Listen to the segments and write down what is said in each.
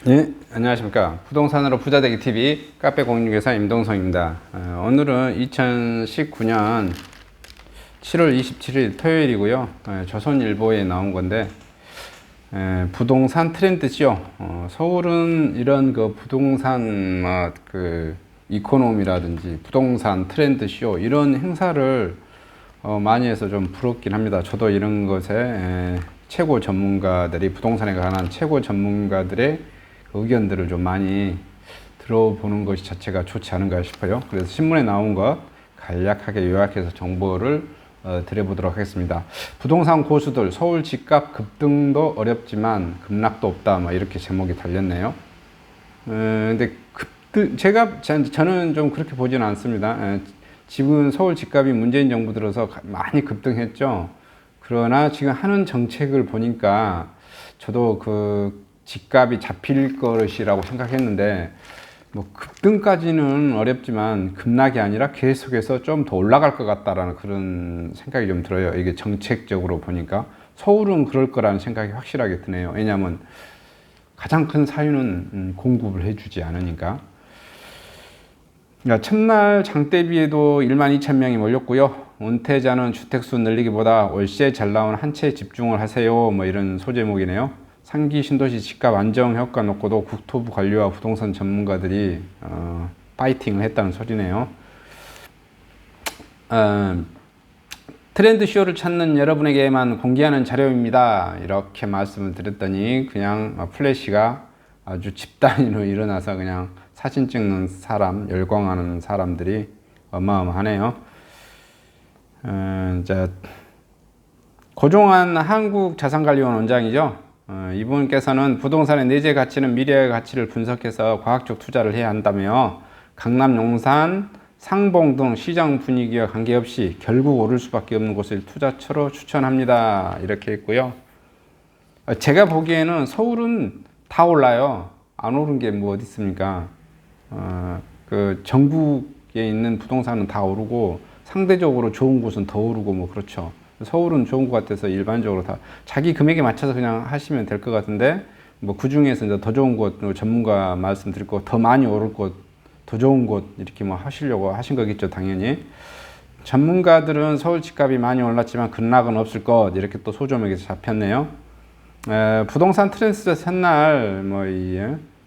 네, 안녕하십니까. 부동산으로 부자되기 TV 카페 공유기사 임동성입니다. 오늘은 2019년 7월 27일 토요일이고요. 조선일보에 나온 건데, 부동산 트렌드죠. 서울은 이런 그 부동산, 이코노미라든지 부동산 트렌드쇼, 이런 행사를 많이 해서 좀 부럽긴 합니다. 저도 이런 것에 최고 전문가들이, 부동산에 관한 최고 전문가들의 의견들을 좀 많이 들어보는 것이 자체가 좋지 않은가 싶어요. 그래서 신문에 나온 것 간략하게 요약해서 정보를 드려보도록 하겠습니다. 부동산 고수들, 서울 집값 급등도 어렵지만 급락도 없다, 뭐 이렇게 제목이 달렸네요. 근데 저는 좀 그렇게 보지는 않습니다. 지금 서울 집값이 문재인 정부 들어서 많이 급등했죠. 그러나 지금 하는 정책을 보니까 저도 그 집값이 잡힐 것이라고 생각했는데, 뭐 급등까지는 어렵지만 급락이 아니라 계속해서 좀 더 올라갈 것 같다라는 그런 생각이 좀 들어요. 이게 정책적으로 보니까 서울은 그럴 거라는 생각이 확실하게 드네요. 왜냐하면 가장 큰 사유는 공급을 해주지 않으니까. 첫날 장 대비에도 1만 2천 명이 몰렸고요. 은퇴자는 주택수 늘리기보다 월세 잘 나온 한 채에 집중을 하세요, 뭐 이런 소제목이네요. 상기 신도시 집값 안정 효과 놓고도 국토부 관료와 부동산 전문가들이 파이팅을 했다는 소리네요. 트렌드 쇼를 찾는 여러분에게만 공개하는 자료입니다, 이렇게 말씀을 드렸더니 그냥 플래시가 아주 집단위로 일어나서 그냥 사진 찍는 사람, 열광하는 사람들이 어마어마하네요. 이제 고종환 한국자산관리원 원장이죠. 이분께서는 부동산의 내재 가치는 미래의 가치를 분석해서 과학적 투자를 해야 한다며 강남, 용산, 상봉 등 시장 분위기와 관계없이 결국 오를 수밖에 없는 곳을 투자처로 추천합니다, 이렇게 했고요. 제가 보기에는 서울은 다 올라요. 안 오른 게 뭐 어디 있습니까? 그 전국에 있는 부동산은 다 오르고 상대적으로 좋은 곳은 더 오르고 뭐 그렇죠. 서울은 좋은 것 같아서 일반적으로 다 자기 금액에 맞춰서 그냥 하시면 될 것 같은데, 뭐 그 중에서 이제 더 좋은 곳, 전문가 말씀드릴 거, 더 많이 오를 곳, 더 좋은 곳 이렇게 뭐 하시려고 하신 거겠죠, 당연히. 전문가들은 서울 집값이 많이 올랐지만 급락은 없을 것, 이렇게 또 소조목에서 잡혔네요. 부동산 트렌드 첫날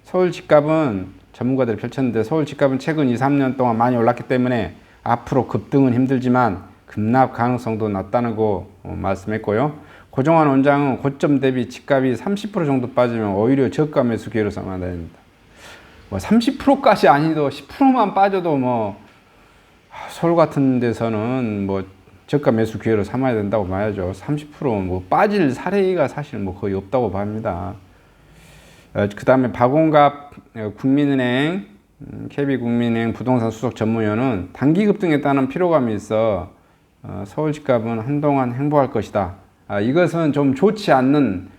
서울 집값은 전문가들이 펼쳤는데, 서울 집값은 최근 2, 3년 동안 많이 올랐기 때문에 앞으로 급등은 힘들지만 급락 가능성도 낮다고 말씀했고요. 고종환 원장은 고점 대비 집값이 30% 정도 빠지면 오히려 저가 매수 기회로 삼아야 됩니다. 뭐 30%까지 아니도 10%만 빠져도 뭐 서울 같은 데서는 뭐 저가 매수 기회로 삼아야 된다고 봐야죠. 30%뭐 빠질 사례가 사실 뭐 거의 없다고 봅니다. 그 다음에 박원갑 국민은행, KB국민은행 부동산 수석 전문위원은 단기 급등에 따른 피로감이 있어 서울 집값은 한동안 행보할 것이다. 이것은 좀 좋지 않는,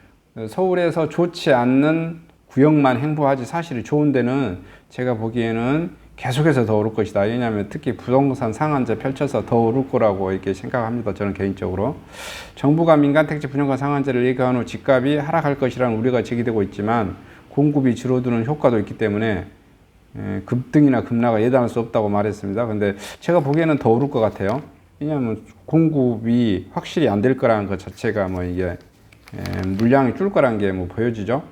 서울에서 좋지 않는 구역만 행보하지 사실 좋은 데는 제가 보기에는 계속해서 더 오를 것이다. 왜냐하면 특히 부동산 상한제 펼쳐서 더 오를 거라고 이렇게 생각합니다, 저는 개인적으로. 정부가 민간택지 분양가 상한제를 예고한 후 집값이 하락할 것이라는 우려가 제기되고 있지만 공급이 줄어드는 효과도 있기 때문에 급등이나 급락을 예단할 수 없다고 말했습니다. 근데 제가 보기에는 더 오를 것 같아요. 왜냐하면 공급이 확실히 안 될 거라는 것 자체가 뭐 이게 물량이 줄 거라는 게 뭐 보여지죠.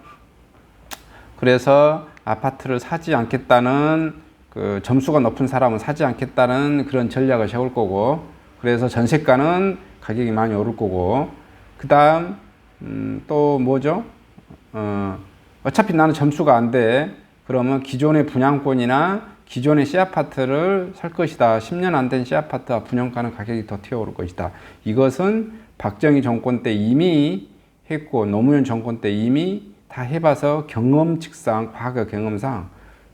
그래서 아파트를 사지 않겠다는, 그 점수가 높은 사람은 사지 않겠다는 그런 전략을 세울 거고, 그래서 전세가는 가격이 많이 오를 거고, 그 다음 또 뭐죠? 어차피 나는 점수가 안 돼. 그러면 기존의 분양권이나 기존의 C아파트를 살 것이다. 10년 안 된 C아파트와 분양가는 가격이 더 튀어오를 것이다. 이것은 박정희 정권 때 이미 했고 노무현 정권 때 이미 다 해봐서 경험칙상, 과거 경험상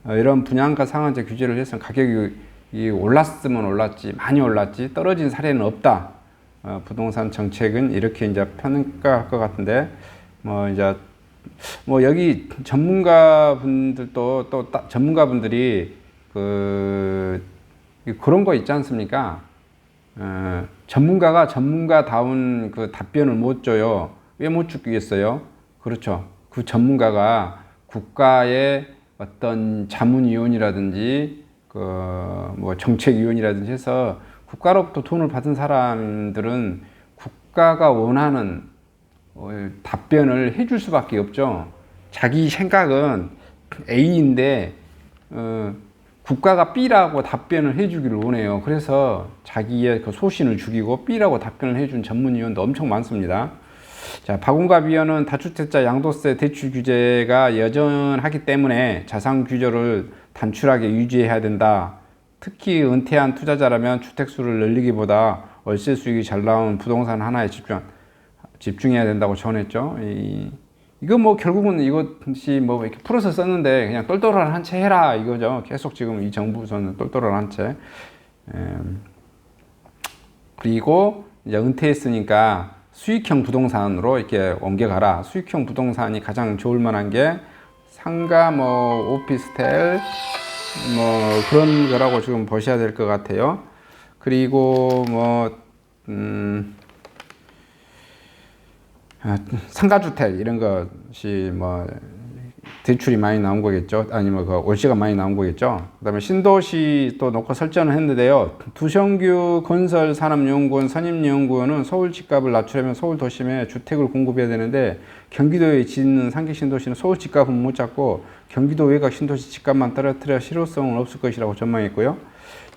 이런 분양가 상한제 규제를 해서 가격이 올랐으면 올랐지, 많이 올랐지 떨어진 사례는 없다. 부동산 정책은 이렇게 이제 평가할 것 같은데, 여기 전문가분들도 또 전문가분들이 그런 거 있지 않습니까? 전문가가 전문가다운 그 답변을 못 줘요. 왜 못 주겠어요? 그렇죠. 그 전문가가 국가의 어떤 자문위원이라든지 뭐 정책위원이라든지 해서 국가로부터 돈을 받은 사람들은 국가가 원하는 답변을 해줄 수밖에 없죠. 자기 생각은 A인데 국가가 B라고 답변을 해주기를 원해요. 그래서 자기의 그 소신을 죽이고 B라고 답변을 해준 전문위원도 엄청 많습니다. 자, 박운갑 위원은 다주택자 양도세 대출 규제가 여전하기 때문에 자산 규제를 단출하게 유지해야 된다. 특히 은퇴한 투자자라면 주택수를 늘리기보다 월세 수익이 잘 나오는 부동산 하나에 집중해야 된다고 전했죠. 이거 뭐 결국은 이것이 뭐 이렇게 풀어서 썼는데 그냥 똘똘한 한 채 해라 이거죠. 계속 지금 이 정부에서는 똘똘한 한 채. 그리고 이제 은퇴했으니까 수익형 부동산으로 이렇게 옮겨가라. 수익형 부동산이 가장 좋을 만한 게 상가, 뭐 오피스텔, 뭐 그런 거라고 지금 보셔야 될 것 같아요. 그리고 뭐 상가주택 이런 것이 뭐 대출이 많이 나온 거겠죠. 아니면 그 월세가 많이 나온 거겠죠. 그다음에 신도시 또 놓고 설정을 했는데요. 두성규 건설산업연구원 선임연구원은 서울 집값을 낮추려면 서울 도심에 주택을 공급해야 되는데 경기도에 짓는 상기 신도시는 서울 집값은 못 잡고 경기도 외곽 신도시 집값만 떨어뜨려 실효성은 없을 것이라고 전망했고요.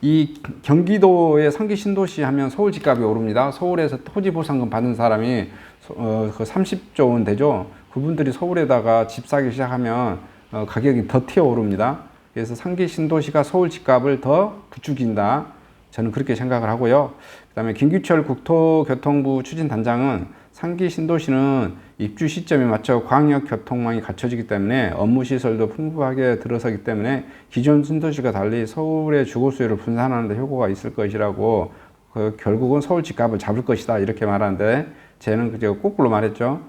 이 경기도의 상기 신도시 하면 서울 집값이 오릅니다. 서울에서 토지 보상금 받는 사람이 그 30조 원 되죠. 그분들이 서울에다가 집 사기 시작하면 가격이 더 튀어오릅니다. 그래서 상기 신도시가 서울 집값을 더 부추긴다. 저는 그렇게 생각을 하고요. 그 다음에 김규철 국토교통부 추진단장은 상기 신도시는 입주 시점에 맞춰 광역교통망이 갖춰지기 때문에 업무시설도 풍부하게 들어서기 때문에 기존 신도시가 달리 서울의 주거수요를 분산하는 데 효과가 있을 것이라고 결국은 서울 집값을 잡을 것이다 이렇게 말하는데 쟤는 그저 거꾸로 말했죠.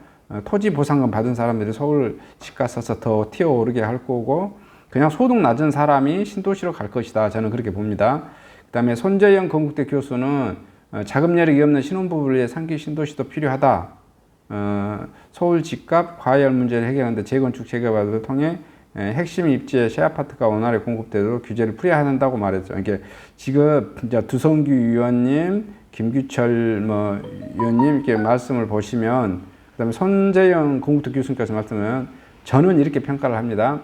토지 보상금 받은 사람들이 서울 집값 써서 더 튀어오르게 할 거고 그냥 소득 낮은 사람이 신도시로 갈 것이다. 저는 그렇게 봅니다. 그 다음에 손재영 건국대 교수는 자금 여력이 없는 신혼부부를 위해 상기 신도시도 필요하다. 서울 집값 과열 문제를 해결하는데 재건축 재개발을 통해 핵심 입지의 셰어아파트가 원활히 공급되도록 규제를 풀어야 한다고 말했죠. 이게 지금 이제 두성규 위원님, 김규철 뭐 위원님 이렇게 말씀을 보시면 그 다음에 손재영 건국대 교수님께서 말씀하면 저는 이렇게 평가를 합니다.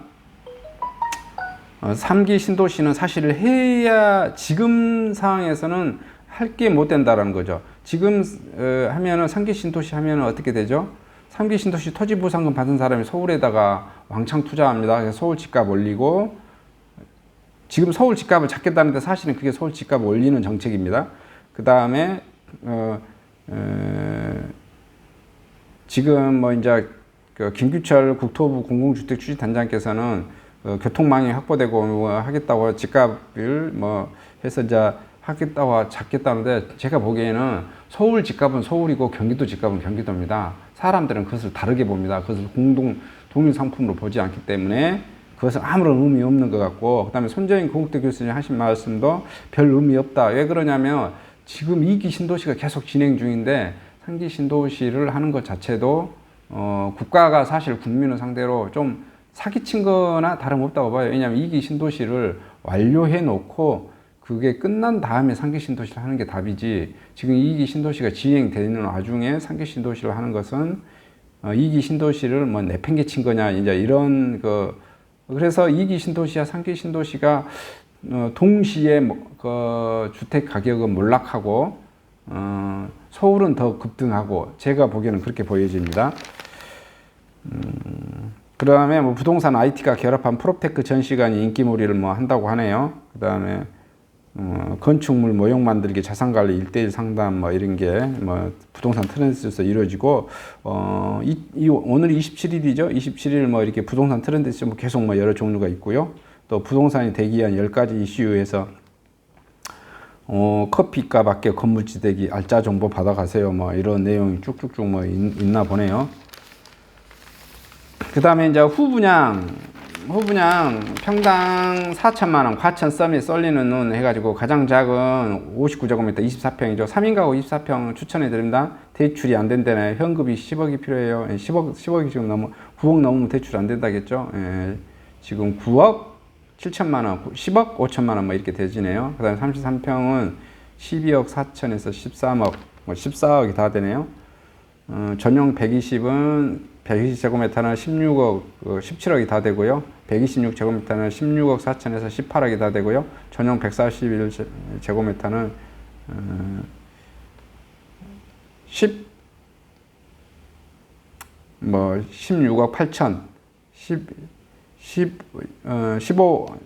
3기 신도시는 사실 해야 지금 상황에서는 할 게 못 된다라는 거죠. 지금 하면은 3기 신도시 하면은 어떻게 되죠? 3기 신도시 토지 보상금 받은 사람이 서울에다가 왕창 투자합니다. 그래서 서울 집값 올리고 지금 서울 집값을 잡겠다는데 사실은 그게 서울 집값을 올리는 정책입니다. 그 다음에 지금 뭐 이제 그 김규철 국토부 공공주택 추진단장께서는 교통망이 확보되고 뭐 하겠다고 집값을 뭐 해서 이제 하겠다고 잡겠다는데 제가 보기에는 서울 집값은 서울이고 경기도 집값은 경기도입니다. 사람들은 그것을 다르게 봅니다. 그것을 동일 상품으로 보지 않기 때문에 그것은 아무런 의미 없는 것 같고 그 다음에 손재인 건국대 교수님 하신 말씀도 별 의미 없다. 왜 그러냐면 지금 2기 신도시가 계속 진행 중인데 3기 신도시를 하는 것 자체도 국가가 사실 국민을 상대로 좀 사기친 거나 다름없다고 봐요. 왜냐하면 2기 신도시를 완료해 놓고 그게 끝난 다음에 3기 신도시를 하는 게 답이지 지금 2기 신도시가 진행되는 와중에 3기 신도시를 하는 것은 2기 신도시를 뭐 내팽개친 거냐 이제 이런 그래서 2기 신도시와 3기 신도시가 동시에 그 주택 가격은 몰락하고 서울은 더 급등하고 제가 보기에는 그렇게 보여집니다. 그 다음에 뭐 부동산 IT가 결합한 프롭테크 전시관이 인기몰이를 뭐 한다고 하네요. 그 다음에 건축물 모형 만들기 자산관리 1:1 상담 뭐 이런 게 뭐 부동산 트렌드에서 이루어지고 오늘이 27일이죠. 27일 뭐 이렇게 부동산 트렌드에서 뭐 계속 뭐 여러 종류가 있고요. 또 부동산이 대기한 10가지 이슈에서 커피값 아껴 건물지대기 알짜 정보 받아가세요. 뭐 이런 내용이 쭉쭉쭉 뭐 있나 보네요. 그 다음에 이제 후분양 후분양 평당 4천만 원, 과천 서밋 썰리는 눈 해가지고 가장 작은 59제곱미터 24평이죠. 3인 가구 24평 추천해 드립니다. 대출이 안 된다네. 현금이 10억이 필요해요. 10억이 지금 넘어 9억 넘으면 대출 안 된다겠죠. 예, 지금 9억 7천만 원, 10억 5천만 원 뭐 이렇게 되지네요. 그다음에 33평은 12억 4천에서 13억, 14억이 다 되네요. 전용 120은 120제곱미터는 16억, 17억이 다 되고요. 126제곱미터는 16억 4천에서 18억이 다 되고요. 전용 141제곱미터는 16억 8천,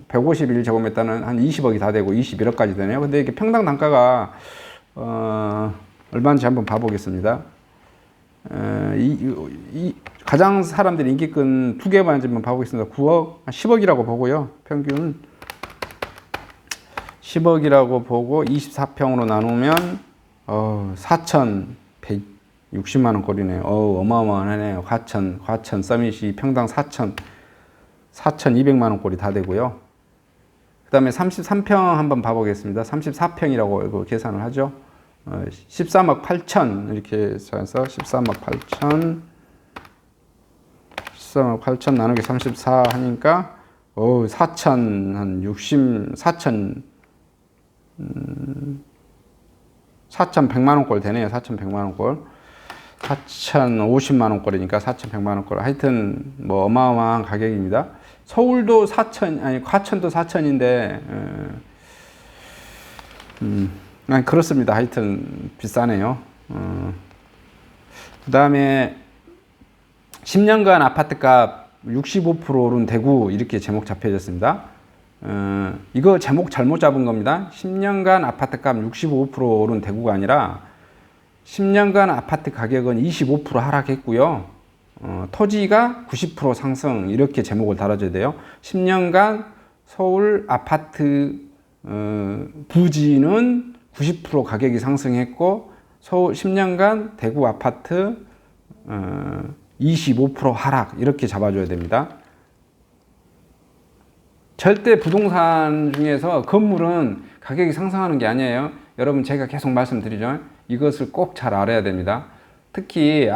151제곱미터는 한 20억이 다 되고 21억까지 되네요. 근데 이게 평당 단가가 얼마인지 한번 봐보겠습니다. 가장 사람들이 인기끈 두 개만 좀 봐보겠습니다. 9억, 10억이라고 보고요. 평균 10억이라고 보고 24평으로 나누면 4,160만 원 꼴이네요. 어마어마하네요. 과천 서밋이 평당 4,200만 원 꼴이 다 되고요. 그 다음에 33평 한번 봐보겠습니다. 34평이라고 계산을 하죠. 13억 8천 이렇게 해서 13억 8천 나누기 34 하니까 4,100만 원 꼴 되네요. 4,100만 원 꼴. 4,050만 원 꼴이니까 4,100만 원 꼴. 하여튼 뭐 어마어마한 가격입니다. 서울도 4천, 아니 과천도 4천인데 그렇습니다. 하여튼 비싸네요. 그 다음에 10년간 아파트값 65% 오른 대구 이렇게 제목 잡혀졌습니다. 이거 제목 잘못 잡은 겁니다. 10년간 아파트값 65% 오른 대구가 아니라 10년간 아파트 가격은 25% 하락했고요. 토지가 90% 상승 이렇게 제목을 달아줘야 돼요. 10년간 서울 아파트 부지는 90% 가격이 상승했고 서울 10년간 대구 아파트 25% 하락 이렇게 잡아줘야 됩니다. 절대 부동산 중에서 건물은 가격이 상승하는 게 아니에요. 여러분 제가 계속 말씀드리죠. 이것을 꼭 잘 알아야 됩니다. 특히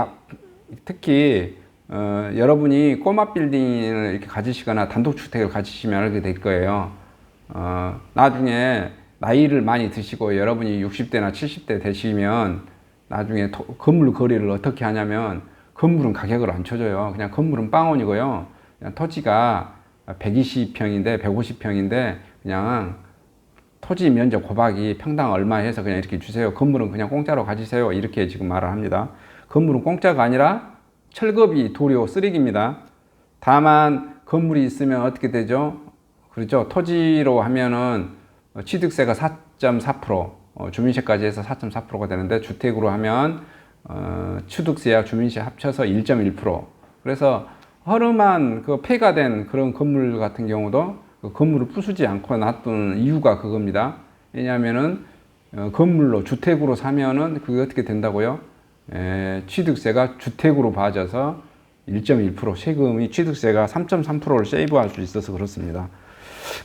여러분이 꼬마 빌딩을 이렇게 가지시거나 단독주택을 가지시면 알게 될 거예요. 나중에 나이를 많이 드시고 여러분이 60대나 70대 되시면 나중에 건물 거래를 어떻게 하냐면 건물은 가격을 안 쳐줘요. 그냥 건물은 빵원이고요. 그냥 토지가 120평인데 150평인데 그냥 토지 면적 고박이 평당 얼마 해서 그냥 이렇게 주세요. 건물은 그냥 공짜로 가지세요. 이렇게 지금 말을 합니다. 건물은 공짜가 아니라 철거비, 도료, 쓰레기입니다. 다만 건물이 있으면 어떻게 되죠? 그렇죠. 토지로 하면은 취득세가 4.4%, 주민세까지 해서 4.4%가 되는데 주택으로 하면 취득세와 주민세 합쳐서 1.1%. 그래서 허름한 그 폐가 된 그런 건물 같은 경우도 그 건물을 부수지 않고 놔둔 이유가 그겁니다. 왜냐하면은 건물로 주택으로 사면은 그게 어떻게 된다고요? 취득세가 주택으로 봐져서 1.1% 세금이 취득세가 3.3%를 세이브할 수 있어서 그렇습니다.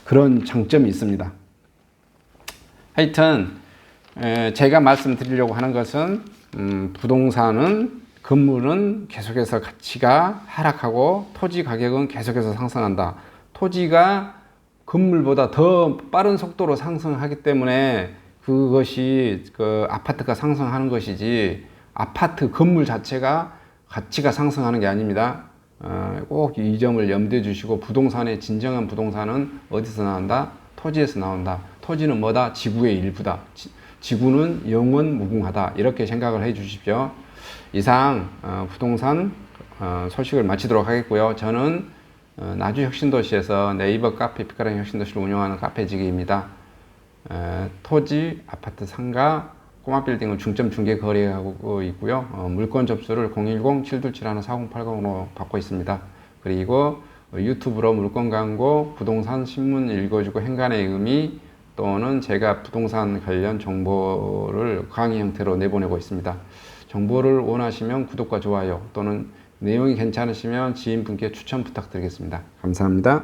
그런 장점이 있습니다. 하여튼 제가 말씀드리려고 하는 것은 부동산은 건물은 계속해서 가치가 하락하고 토지 가격은 계속해서 상승한다. 토지가 건물보다 더 빠른 속도로 상승하기 때문에 그것이 그 아파트가 상승하는 것이지 아파트 건물 자체가 가치가 상승하는 게 아닙니다. 꼭 이 점을 염두에 주시고 부동산의 진정한 부동산은 어디서 나온다? 토지에서 나온다. 토지는 뭐다? 지구의 일부다. 지구는 영원 무궁하다. 이렇게 생각을 해 주십시오. 이상 부동산 소식을 마치도록 하겠고요. 저는 나주혁신도시에서 네이버 카페 피카랑 혁신도시를 운영하는 카페지기입니다. 토지, 아파트, 상가, 꼬마빌딩을 중점 중개 거래하고 있고요. 물건 접수를 010-727-4080으로 받고 있습니다. 그리고 유튜브로 물건 광고, 부동산 신문 읽어주고 행간의 의미 또는 제가 부동산 관련 정보를 강의 형태로 내보내고 있습니다. 정보를 원하시면 구독과 좋아요 또는 내용이 괜찮으시면 지인분께 추천 부탁드리겠습니다. 감사합니다.